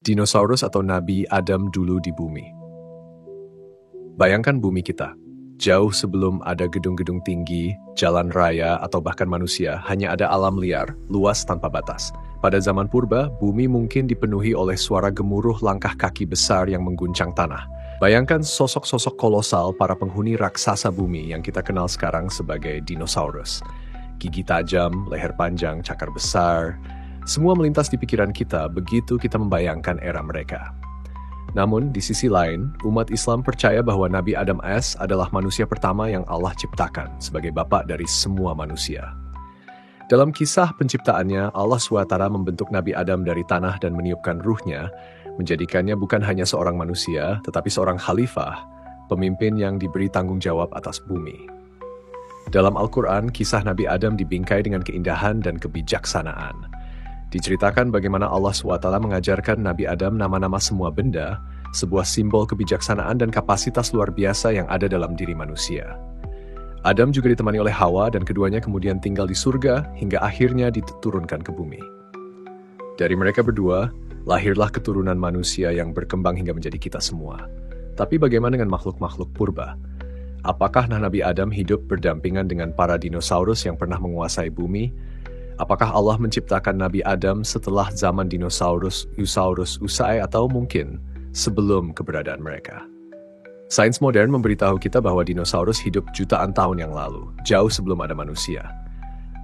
Dinosaurus atau Nabi Adam dulu di bumi. Bayangkan bumi kita. Jauh sebelum ada gedung-gedung tinggi, jalan raya, atau bahkan manusia, hanya ada alam liar, luas tanpa batas. Pada zaman purba, bumi mungkin dipenuhi oleh suara gemuruh langkah kaki besar yang mengguncang tanah. Bayangkan sosok-sosok kolosal para penghuni raksasa bumi yang kita kenal sekarang sebagai dinosaurus. Gigi tajam, leher panjang, cakar besar, semua melintas di pikiran kita begitu kita membayangkan era mereka. Namun, di sisi lain, umat Islam percaya bahwa Nabi Adam AS adalah manusia pertama yang Allah ciptakan sebagai bapak dari semua manusia. Dalam kisah penciptaannya, Allah SWT membentuk Nabi Adam dari tanah dan meniupkan ruhnya, menjadikannya bukan hanya seorang manusia, tetapi seorang khalifah, pemimpin yang diberi tanggung jawab atas bumi. Dalam Al-Quran, kisah Nabi Adam dibingkai dengan keindahan dan kebijaksanaan. Diceritakan bagaimana Allah SWT mengajarkan Nabi Adam nama-nama semua benda, sebuah simbol kebijaksanaan dan kapasitas luar biasa yang ada dalam diri manusia. Adam juga ditemani oleh Hawa dan keduanya kemudian tinggal di surga hingga akhirnya diturunkan ke bumi. Dari mereka berdua, lahirlah keturunan manusia yang berkembang hingga menjadi kita semua. Tapi bagaimana dengan makhluk-makhluk purba? Apakah Nabi Adam hidup berdampingan dengan para dinosaurus yang pernah menguasai bumi? Apakah Allah menciptakan Nabi Adam setelah zaman dinosaurus usai atau mungkin sebelum keberadaan mereka? Sains modern memberitahu kita bahwa dinosaurus hidup jutaan tahun yang lalu, jauh sebelum ada manusia.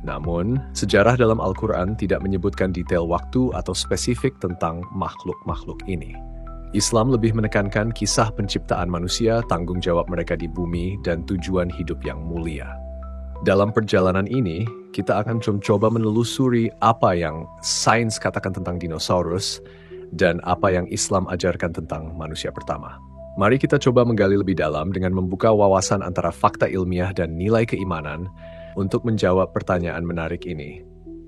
Namun, sejarah dalam Al-Quran tidak menyebutkan detail waktu atau spesifik tentang makhluk-makhluk ini. Islam lebih menekankan kisah penciptaan manusia, tanggung jawab mereka di bumi, dan tujuan hidup yang mulia. Dalam perjalanan ini, kita akan coba menelusuri apa yang sains katakan tentang dinosaurus dan apa yang Islam ajarkan tentang manusia pertama. Mari kita coba menggali lebih dalam dengan membuka wawasan antara fakta ilmiah dan nilai keimanan untuk menjawab pertanyaan menarik ini.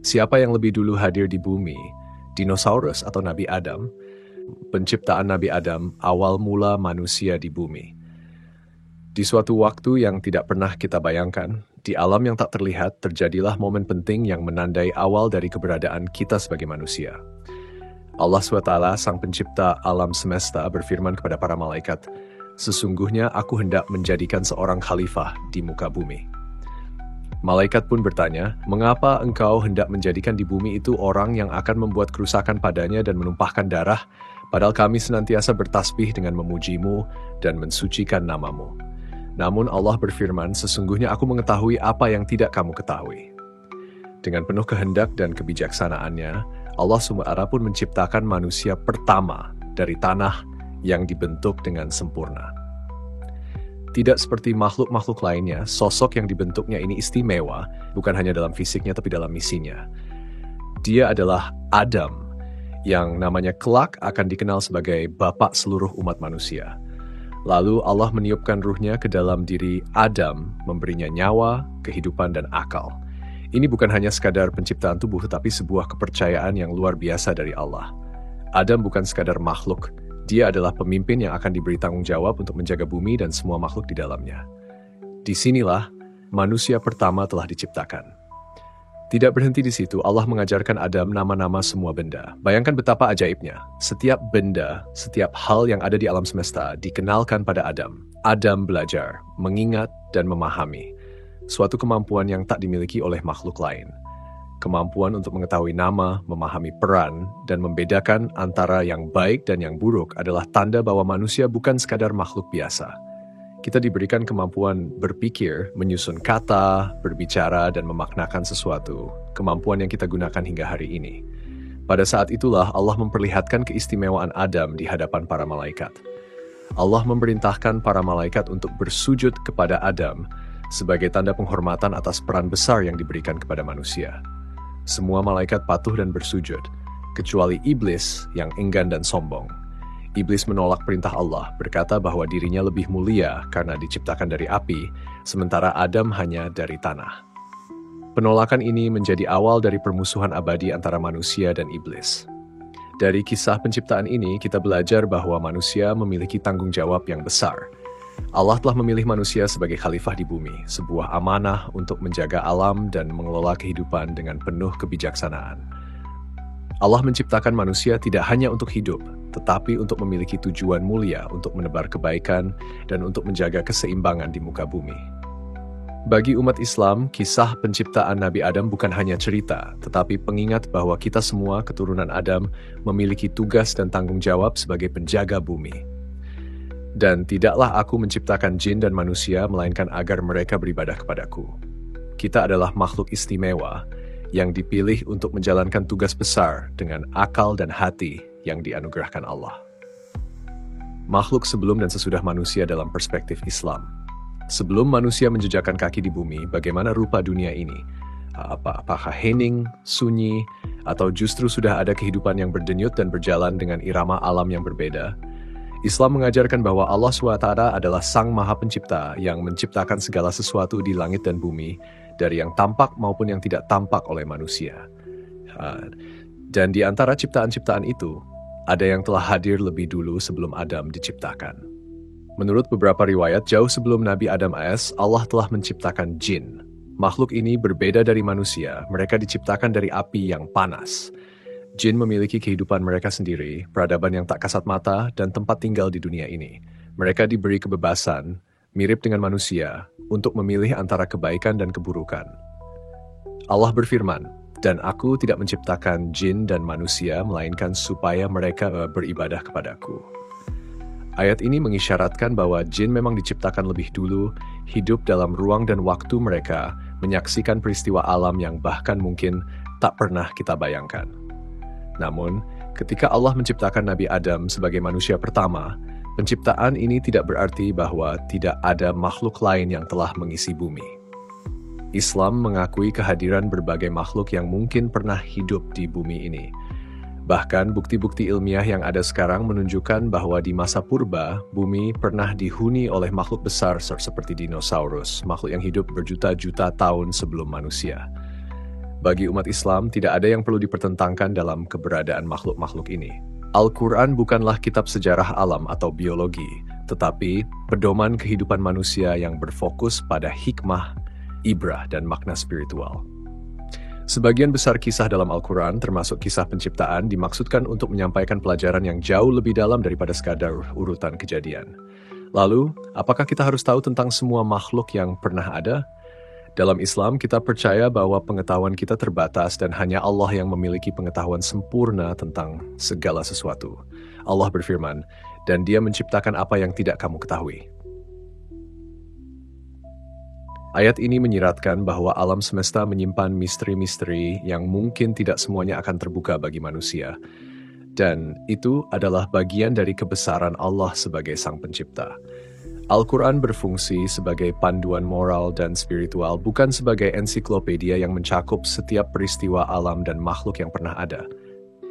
Siapa yang lebih dulu hadir di bumi? Dinosaurus atau Nabi Adam? Penciptaan Nabi Adam, awal mula manusia di bumi. Di suatu waktu yang tidak pernah kita bayangkan, di alam yang tak terlihat terjadilah momen penting yang menandai awal dari keberadaan kita sebagai manusia. Allah SWT, sang pencipta alam semesta, berfirman kepada para malaikat, "Sesungguhnya aku hendak menjadikan seorang khalifah di muka bumi." Malaikat pun bertanya, "Mengapa engkau hendak menjadikan di bumi itu orang yang akan membuat kerusakan padanya dan menumpahkan darah, padahal kami senantiasa bertasbih dengan memujimu dan mensucikan namamu?" Namun Allah berfirman, "Sesungguhnya aku mengetahui apa yang tidak kamu ketahui." Dengan penuh kehendak dan kebijaksanaannya, Allah SWT pun menciptakan manusia pertama dari tanah yang dibentuk dengan sempurna. Tidak seperti makhluk-makhluk lainnya, sosok yang dibentuknya ini istimewa, bukan hanya dalam fisiknya tapi dalam misinya. Dia adalah Adam, yang namanya kelak akan dikenal sebagai bapak seluruh umat manusia. Lalu Allah meniupkan ruhnya ke dalam diri Adam, memberinya nyawa, kehidupan, dan akal. Ini bukan hanya sekadar penciptaan tubuh, tetapi sebuah kepercayaan yang luar biasa dari Allah. Adam bukan sekadar makhluk, dia adalah pemimpin yang akan diberi tanggung jawab untuk menjaga bumi dan semua makhluk di dalamnya. Disinilah manusia pertama telah diciptakan. Tidak berhenti di situ, Allah mengajarkan Adam nama-nama semua benda. Bayangkan betapa ajaibnya. Setiap benda, setiap hal yang ada di alam semesta dikenalkan pada Adam. Adam belajar, mengingat, dan memahami. Suatu kemampuan yang tak dimiliki oleh makhluk lain. Kemampuan untuk mengetahui nama, memahami peran, dan membedakan antara yang baik dan yang buruk adalah tanda bahwa manusia bukan sekadar makhluk biasa. Kita diberikan kemampuan berpikir, menyusun kata, berbicara, dan memaknakan sesuatu. Kemampuan yang kita gunakan hingga hari ini. Pada saat itulah Allah memperlihatkan keistimewaan Adam di hadapan para malaikat. Allah memerintahkan para malaikat untuk bersujud kepada Adam sebagai tanda penghormatan atas peran besar yang diberikan kepada manusia. Semua malaikat patuh dan bersujud, kecuali iblis yang enggan dan sombong. Iblis menolak perintah Allah, berkata bahwa dirinya lebih mulia karena diciptakan dari api, sementara Adam hanya dari tanah. Penolakan ini menjadi awal dari permusuhan abadi antara manusia dan iblis. Dari kisah penciptaan ini, kita belajar bahwa manusia memiliki tanggung jawab yang besar. Allah telah memilih manusia sebagai khalifah di bumi, sebuah amanah untuk menjaga alam dan mengelola kehidupan dengan penuh kebijaksanaan. Allah menciptakan manusia tidak hanya untuk hidup, tetapi untuk memiliki tujuan mulia untuk menebar kebaikan dan untuk menjaga keseimbangan di muka bumi. Bagi umat Islam, kisah penciptaan Nabi Adam bukan hanya cerita, tetapi pengingat bahwa kita semua keturunan Adam memiliki tugas dan tanggung jawab sebagai penjaga bumi. Dan tidaklah aku menciptakan jin dan manusia, melainkan agar mereka beribadah kepadaku. Kita adalah makhluk istimewa yang dipilih untuk menjalankan tugas besar dengan akal dan hati yang dianugerahkan Allah. Makhluk sebelum dan sesudah manusia dalam perspektif Islam. Sebelum manusia menjejakkan kaki di bumi, bagaimana rupa dunia ini? Apakah hening, sunyi, atau justru sudah ada kehidupan yang berdenyut dan berjalan dengan irama alam yang berbeda? Islam mengajarkan bahwa Allah SWT adalah Sang Maha Pencipta yang menciptakan segala sesuatu di langit dan bumi, dari yang tampak maupun yang tidak tampak oleh manusia. Dan di antara ciptaan-ciptaan itu, ada yang telah hadir lebih dulu sebelum Adam diciptakan. Menurut beberapa riwayat, jauh sebelum Nabi Adam AS, Allah telah menciptakan jin. Makhluk ini berbeda dari manusia, mereka diciptakan dari api yang panas. Jin memiliki kehidupan mereka sendiri, peradaban yang tak kasat mata, dan tempat tinggal di dunia ini. Mereka diberi kebebasan, mirip dengan manusia, untuk memilih antara kebaikan dan keburukan. Allah berfirman, "Dan aku tidak menciptakan jin dan manusia, melainkan supaya mereka beribadah kepadaku." Ayat ini mengisyaratkan bahwa jin memang diciptakan lebih dulu, hidup dalam ruang dan waktu mereka, menyaksikan peristiwa alam yang bahkan mungkin tak pernah kita bayangkan. Namun, ketika Allah menciptakan Nabi Adam sebagai manusia pertama, penciptaan ini tidak berarti bahwa tidak ada makhluk lain yang telah mengisi bumi. Islam mengakui kehadiran berbagai makhluk yang mungkin pernah hidup di bumi ini. Bahkan bukti-bukti ilmiah yang ada sekarang menunjukkan bahwa di masa purba, bumi pernah dihuni oleh makhluk besar seperti dinosaurus, makhluk yang hidup berjuta-juta tahun sebelum manusia. Bagi umat Islam, tidak ada yang perlu dipertentangkan dalam keberadaan makhluk-makhluk ini. Al-Quran bukanlah kitab sejarah alam atau biologi, tetapi pedoman kehidupan manusia yang berfokus pada hikmah, ibrah, dan makna spiritual. Sebagian besar kisah dalam Al-Quran, termasuk kisah penciptaan, dimaksudkan untuk menyampaikan pelajaran yang jauh lebih dalam daripada sekadar urutan kejadian. Lalu, apakah kita harus tahu tentang semua makhluk yang pernah ada? Dalam Islam, kita percaya bahwa pengetahuan kita terbatas dan hanya Allah yang memiliki pengetahuan sempurna tentang segala sesuatu. Allah berfirman, "Dan Dia menciptakan apa yang tidak kamu ketahui." Ayat ini menyiratkan bahwa alam semesta menyimpan misteri-misteri yang mungkin tidak semuanya akan terbuka bagi manusia. Dan itu adalah bagian dari kebesaran Allah sebagai Sang Pencipta. Al-Quran berfungsi sebagai panduan moral dan spiritual, bukan sebagai ensiklopedia yang mencakup setiap peristiwa alam dan makhluk yang pernah ada.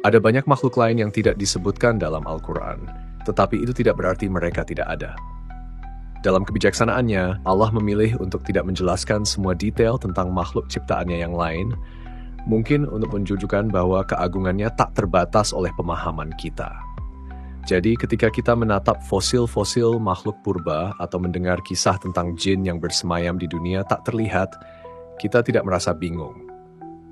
Ada banyak makhluk lain yang tidak disebutkan dalam Al-Quran, tetapi itu tidak berarti mereka tidak ada. Dalam kebijaksanaannya, Allah memilih untuk tidak menjelaskan semua detail tentang makhluk ciptaannya yang lain, mungkin untuk menunjukkan bahwa keagungannya tak terbatas oleh pemahaman kita. Jadi ketika kita menatap fosil-fosil makhluk purba atau mendengar kisah tentang jin yang bersemayam di dunia tak terlihat, kita tidak merasa bingung.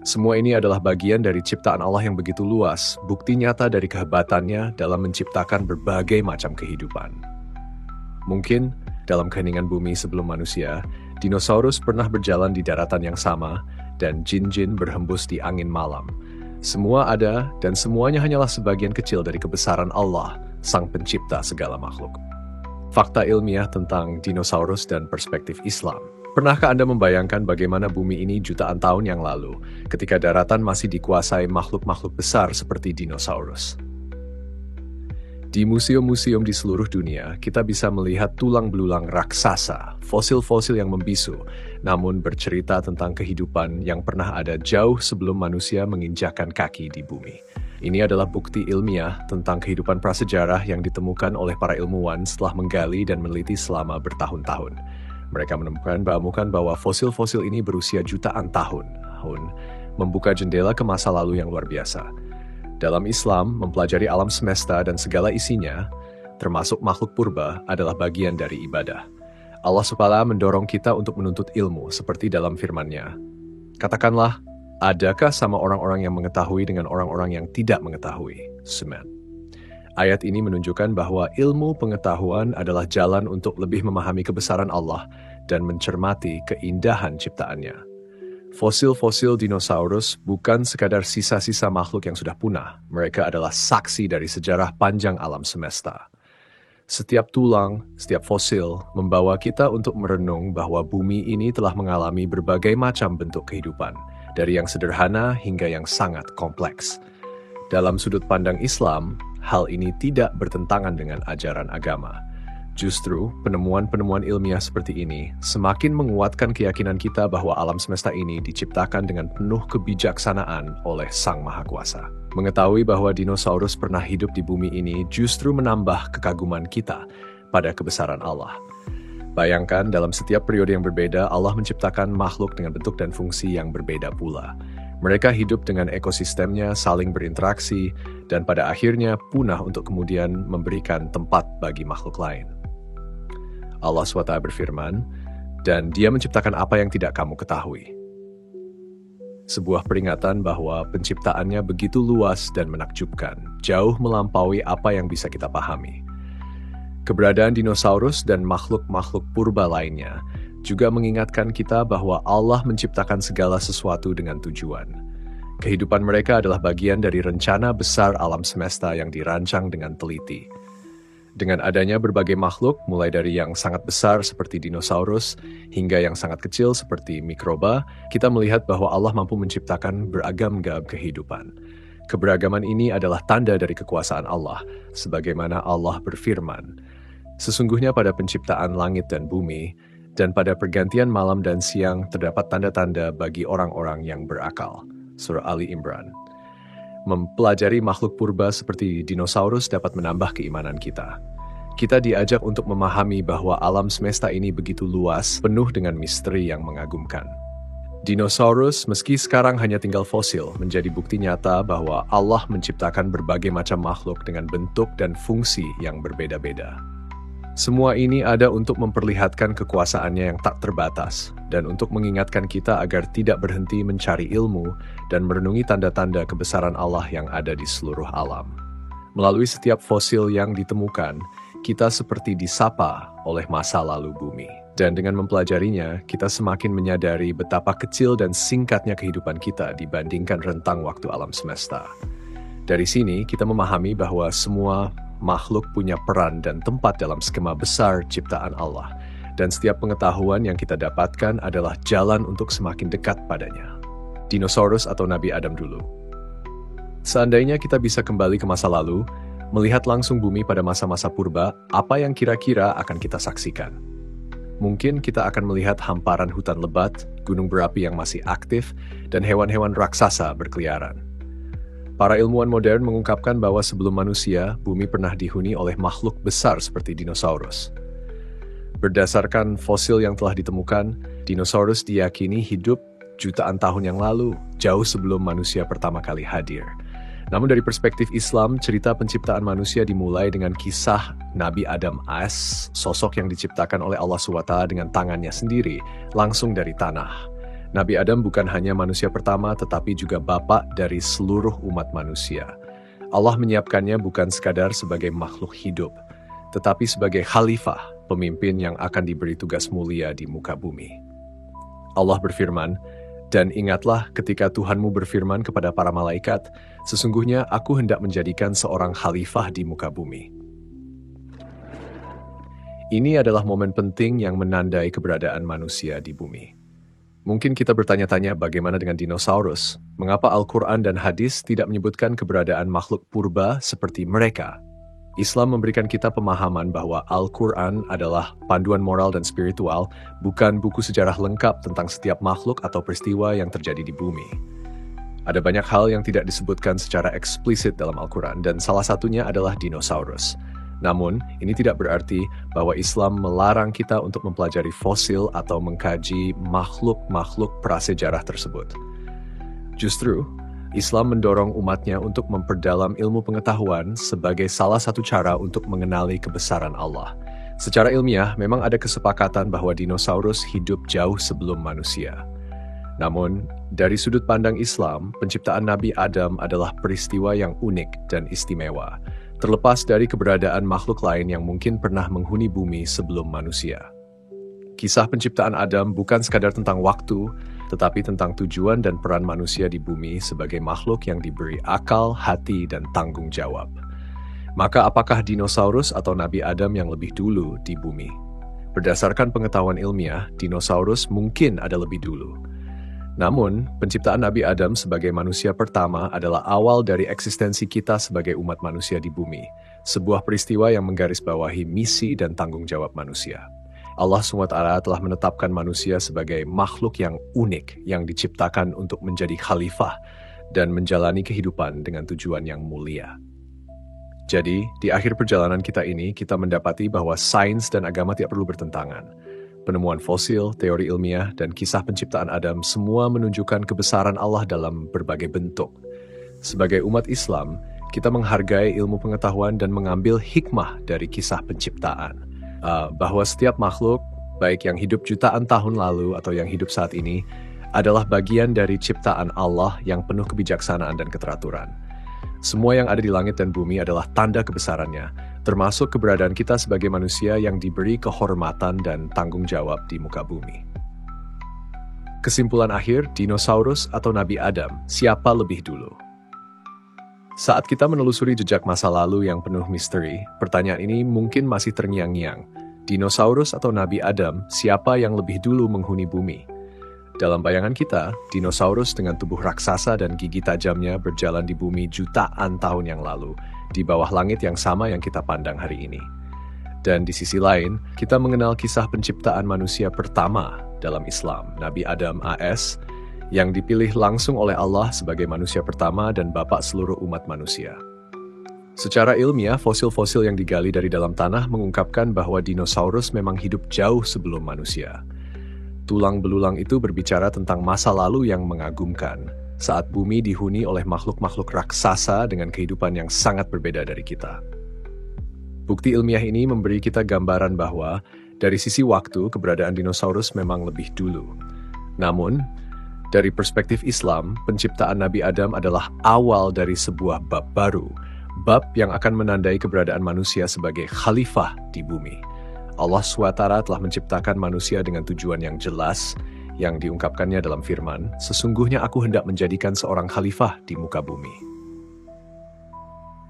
Semua ini adalah bagian dari ciptaan Allah yang begitu luas, bukti nyata dari kehebatannya dalam menciptakan berbagai macam kehidupan. Mungkin dalam keheningan bumi sebelum manusia, dinosaurus pernah berjalan di daratan yang sama, dan jin-jin berhembus di angin malam. Semua ada, dan semuanya hanyalah sebagian kecil dari kebesaran Allah, Sang Pencipta segala makhluk. Fakta ilmiah tentang dinosaurus dan perspektif Islam. Pernahkah Anda membayangkan bagaimana bumi ini jutaan tahun yang lalu, ketika daratan masih dikuasai makhluk-makhluk besar seperti dinosaurus? Di museum-museum di seluruh dunia, kita bisa melihat tulang belulang raksasa, fosil-fosil yang membisu, namun bercerita tentang kehidupan yang pernah ada jauh sebelum manusia menginjakkan kaki di bumi. Ini adalah bukti ilmiah tentang kehidupan prasejarah yang ditemukan oleh para ilmuwan setelah menggali dan meneliti selama bertahun-tahun. Mereka menemukan bahwa fosil-fosil ini berusia jutaan tahun, membuka jendela ke masa lalu yang luar biasa. Dalam Islam, mempelajari alam semesta dan segala isinya, termasuk makhluk purba, adalah bagian dari ibadah. Allah SWT mendorong kita untuk menuntut ilmu, seperti dalam firman-Nya. Katakanlah, adakah sama orang-orang yang mengetahui dengan orang-orang yang tidak mengetahui? Semen. Ayat ini menunjukkan bahwa ilmu pengetahuan adalah jalan untuk lebih memahami kebesaran Allah dan mencermati keindahan ciptaannya. Fosil-fosil dinosaurus bukan sekadar sisa-sisa makhluk yang sudah punah. Mereka adalah saksi dari sejarah panjang alam semesta. Setiap tulang, setiap fosil membawa kita untuk merenung bahwa bumi ini telah mengalami berbagai macam bentuk kehidupan, dari yang sederhana hingga yang sangat kompleks. Dalam sudut pandang Islam, hal ini tidak bertentangan dengan ajaran agama. Justru, penemuan-penemuan ilmiah seperti ini semakin menguatkan keyakinan kita bahwa alam semesta ini diciptakan dengan penuh kebijaksanaan oleh Sang Maha Kuasa. Mengetahui bahwa dinosaurus pernah hidup di bumi ini justru menambah kekaguman kita pada kebesaran Allah. Bayangkan, dalam setiap periode yang berbeda, Allah menciptakan makhluk dengan bentuk dan fungsi yang berbeda pula. Mereka hidup dengan ekosistemnya, saling berinteraksi, dan pada akhirnya punah untuk kemudian memberikan tempat bagi makhluk lain. Allah SWT berfirman, "Dan Dia menciptakan apa yang tidak kamu ketahui." Sebuah peringatan bahwa penciptaannya begitu luas dan menakjubkan, jauh melampaui apa yang bisa kita pahami. Keberadaan dinosaurus dan makhluk-makhluk purba lainnya juga mengingatkan kita bahwa Allah menciptakan segala sesuatu dengan tujuan. Kehidupan mereka adalah bagian dari rencana besar alam semesta yang dirancang dengan teliti. Dengan adanya berbagai makhluk, mulai dari yang sangat besar seperti dinosaurus, hingga yang sangat kecil seperti mikroba, kita melihat bahwa Allah mampu menciptakan beragam-agam kehidupan. Keberagaman ini adalah tanda dari kekuasaan Allah, sebagaimana Allah berfirman, "Sesungguhnya pada penciptaan langit dan bumi, dan pada pergantian malam dan siang terdapat tanda-tanda bagi orang-orang yang berakal." Surah Ali Imran. Mempelajari makhluk purba seperti dinosaurus dapat menambah keimanan kita. Kita diajak untuk memahami bahwa alam semesta ini begitu luas, penuh dengan misteri yang mengagumkan. Dinosaurus, meski sekarang hanya tinggal fosil, menjadi bukti nyata bahwa Allah menciptakan berbagai macam makhluk dengan bentuk dan fungsi yang berbeda-beda. Semua ini ada untuk memperlihatkan kekuasaannya yang tak terbatas, dan untuk mengingatkan kita agar tidak berhenti mencari ilmu dan merenungi tanda-tanda kebesaran Allah yang ada di seluruh alam. Melalui setiap fosil yang ditemukan, kita seperti disapa oleh masa lalu bumi. Dan dengan mempelajarinya, kita semakin menyadari betapa kecil dan singkatnya kehidupan kita dibandingkan rentang waktu alam semesta. Dari sini, kita memahami bahwa semua makhluk punya peran dan tempat dalam skema besar ciptaan Allah, dan setiap pengetahuan yang kita dapatkan adalah jalan untuk semakin dekat padanya. Dinosaurus atau Nabi Adam dulu. Seandainya kita bisa kembali ke masa lalu, melihat langsung bumi pada masa-masa purba, apa yang kira-kira akan kita saksikan? Mungkin kita akan melihat hamparan hutan lebat, gunung berapi yang masih aktif, dan hewan-hewan raksasa berkeliaran. Para ilmuwan modern mengungkapkan bahwa sebelum manusia, bumi pernah dihuni oleh makhluk besar seperti dinosaurus. Berdasarkan fosil yang telah ditemukan, dinosaurus diyakini hidup jutaan tahun yang lalu, jauh sebelum manusia pertama kali hadir. Namun dari perspektif Islam, cerita penciptaan manusia dimulai dengan kisah Nabi Adam AS, sosok yang diciptakan oleh Allah SWT dengan tangannya sendiri, langsung dari tanah. Nabi Adam bukan hanya manusia pertama, tetapi juga bapak dari seluruh umat manusia. Allah menyiapkannya bukan sekadar sebagai makhluk hidup, tetapi sebagai khalifah, pemimpin yang akan diberi tugas mulia di muka bumi. Allah berfirman, "Dan ingatlah ketika Tuhanmu berfirman kepada para malaikat, sesungguhnya aku hendak menjadikan seorang khalifah di muka bumi." Ini adalah momen penting yang menandai keberadaan manusia di bumi. Mungkin kita bertanya-tanya bagaimana dengan dinosaurus? Mengapa Al-Quran dan hadis tidak menyebutkan keberadaan makhluk purba seperti mereka? Islam memberikan kita pemahaman bahwa Al-Quran adalah panduan moral dan spiritual, bukan buku sejarah lengkap tentang setiap makhluk atau peristiwa yang terjadi di bumi. Ada banyak hal yang tidak disebutkan secara eksplisit dalam Al-Quran, dan salah satunya adalah dinosaurus. Namun, ini tidak berarti bahwa Islam melarang kita untuk mempelajari fosil atau mengkaji makhluk-makhluk prasejarah tersebut. Justru, Islam mendorong umatnya untuk memperdalam ilmu pengetahuan sebagai salah satu cara untuk mengenali kebesaran Allah. Secara ilmiah, memang ada kesepakatan bahwa dinosaurus hidup jauh sebelum manusia. Namun, dari sudut pandang Islam, penciptaan Nabi Adam adalah peristiwa yang unik dan istimewa. terlepas dari keberadaan makhluk lain yang mungkin pernah menghuni bumi sebelum manusia. Kisah penciptaan Adam bukan sekadar tentang waktu, tetapi tentang tujuan dan peran manusia di bumi sebagai makhluk yang diberi akal, hati, dan tanggung jawab. Maka apakah dinosaurus atau Nabi Adam yang lebih dulu di bumi? Berdasarkan pengetahuan ilmiah, dinosaurus mungkin ada lebih dulu. Namun, penciptaan Nabi Adam sebagai manusia pertama adalah awal dari eksistensi kita sebagai umat manusia di bumi, sebuah peristiwa yang menggarisbawahi misi dan tanggung jawab manusia. Allah SWT telah menetapkan manusia sebagai makhluk yang unik yang diciptakan untuk menjadi khalifah dan menjalani kehidupan dengan tujuan yang mulia. Jadi, di akhir perjalanan kita ini, kita mendapati bahwa sains dan agama tidak perlu bertentangan. Penemuan fosil, teori ilmiah, dan kisah penciptaan Adam semua menunjukkan kebesaran Allah dalam berbagai bentuk. Sebagai umat Islam, kita menghargai ilmu pengetahuan dan mengambil hikmah dari kisah penciptaan. Bahwa setiap makhluk, baik yang hidup jutaan tahun lalu atau yang hidup saat ini, adalah bagian dari ciptaan Allah yang penuh kebijaksanaan dan keteraturan. Semua yang ada di langit dan bumi adalah tanda kebesarannya, termasuk keberadaan kita sebagai manusia yang diberi kehormatan dan tanggung jawab di muka bumi. Kesimpulan akhir, dinosaurus atau Nabi Adam, siapa lebih dulu? Saat kita menelusuri jejak masa lalu yang penuh misteri, pertanyaan ini mungkin masih terngiang-ngiang. Dinosaurus atau Nabi Adam, siapa yang lebih dulu menghuni bumi? Dalam bayangan kita, dinosaurus dengan tubuh raksasa dan gigi tajamnya berjalan di bumi jutaan tahun yang lalu, di bawah langit yang sama yang kita pandang hari ini. Dan di sisi lain, kita mengenal kisah penciptaan manusia pertama dalam Islam, Nabi Adam AS, yang dipilih langsung oleh Allah sebagai manusia pertama dan bapak seluruh umat manusia. Secara ilmiah, fosil-fosil yang digali dari dalam tanah mengungkapkan bahwa dinosaurus memang hidup jauh sebelum manusia. Tulang belulang itu berbicara tentang masa lalu yang mengagumkan, saat bumi dihuni oleh makhluk-makhluk raksasa dengan kehidupan yang sangat berbeda dari kita. Bukti ilmiah ini memberi kita gambaran bahwa, dari sisi waktu, keberadaan dinosaurus memang lebih dulu. Namun, dari perspektif Islam, penciptaan Nabi Adam adalah awal dari sebuah bab baru, bab yang akan menandai keberadaan manusia sebagai khalifah di bumi. Allah SWT telah menciptakan manusia dengan tujuan yang jelas, yang diungkapkannya dalam firman, "Sesungguhnya aku hendak menjadikan seorang khalifah di muka bumi."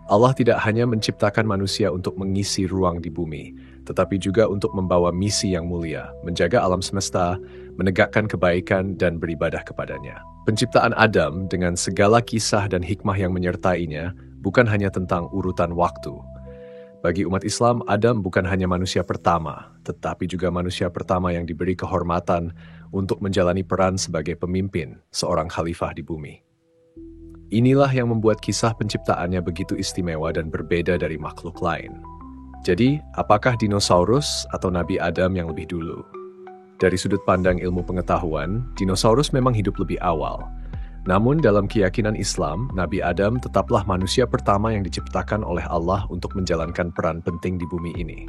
Allah tidak hanya menciptakan manusia untuk mengisi ruang di bumi, tetapi juga untuk membawa misi yang mulia, menjaga alam semesta, menegakkan kebaikan, dan beribadah kepadanya. Penciptaan Adam dengan segala kisah dan hikmah yang menyertainya bukan hanya tentang urutan waktu. Bagi umat Islam, Adam bukan hanya manusia pertama, tetapi juga manusia pertama yang diberi kehormatan untuk menjalani peran sebagai pemimpin, seorang khalifah di bumi. Inilah yang membuat kisah penciptaannya begitu istimewa dan berbeda dari makhluk lain. Jadi, apakah dinosaurus atau Nabi Adam yang lebih dulu? Dari sudut pandang ilmu pengetahuan, dinosaurus memang hidup lebih awal. Namun dalam keyakinan Islam, Nabi Adam tetaplah manusia pertama yang diciptakan oleh Allah untuk menjalankan peran penting di bumi ini.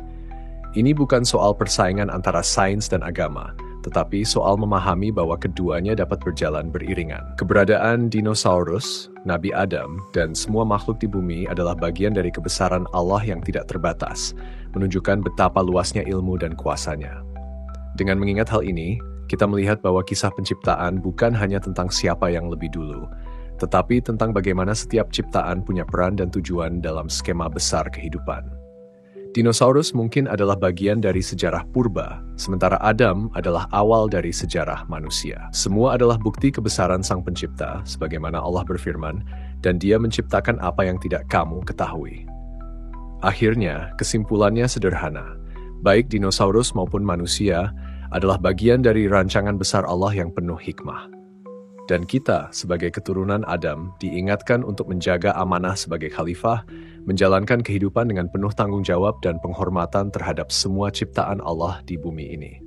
Ini bukan soal persaingan antara sains dan agama, tetapi soal memahami bahwa keduanya dapat berjalan beriringan. Keberadaan dinosaurus, Nabi Adam, dan semua makhluk di bumi adalah bagian dari kebesaran Allah yang tidak terbatas, menunjukkan betapa luasnya ilmu dan kuasanya. Dengan mengingat hal ini, kita melihat bahwa kisah penciptaan bukan hanya tentang siapa yang lebih dulu, tetapi tentang bagaimana setiap ciptaan punya peran dan tujuan dalam skema besar kehidupan. Dinosaurus mungkin adalah bagian dari sejarah purba, sementara Adam adalah awal dari sejarah manusia. Semua adalah bukti kebesaran Sang Pencipta, sebagaimana Allah berfirman, dan Dia menciptakan apa yang tidak kamu ketahui. Akhirnya, kesimpulannya sederhana. Baik dinosaurus maupun manusia adalah bagian dari rancangan besar Allah yang penuh hikmah. Dan kita, sebagai keturunan Adam, diingatkan untuk menjaga amanah sebagai khalifah, menjalankan kehidupan dengan penuh tanggung jawab dan penghormatan terhadap semua ciptaan Allah di bumi ini.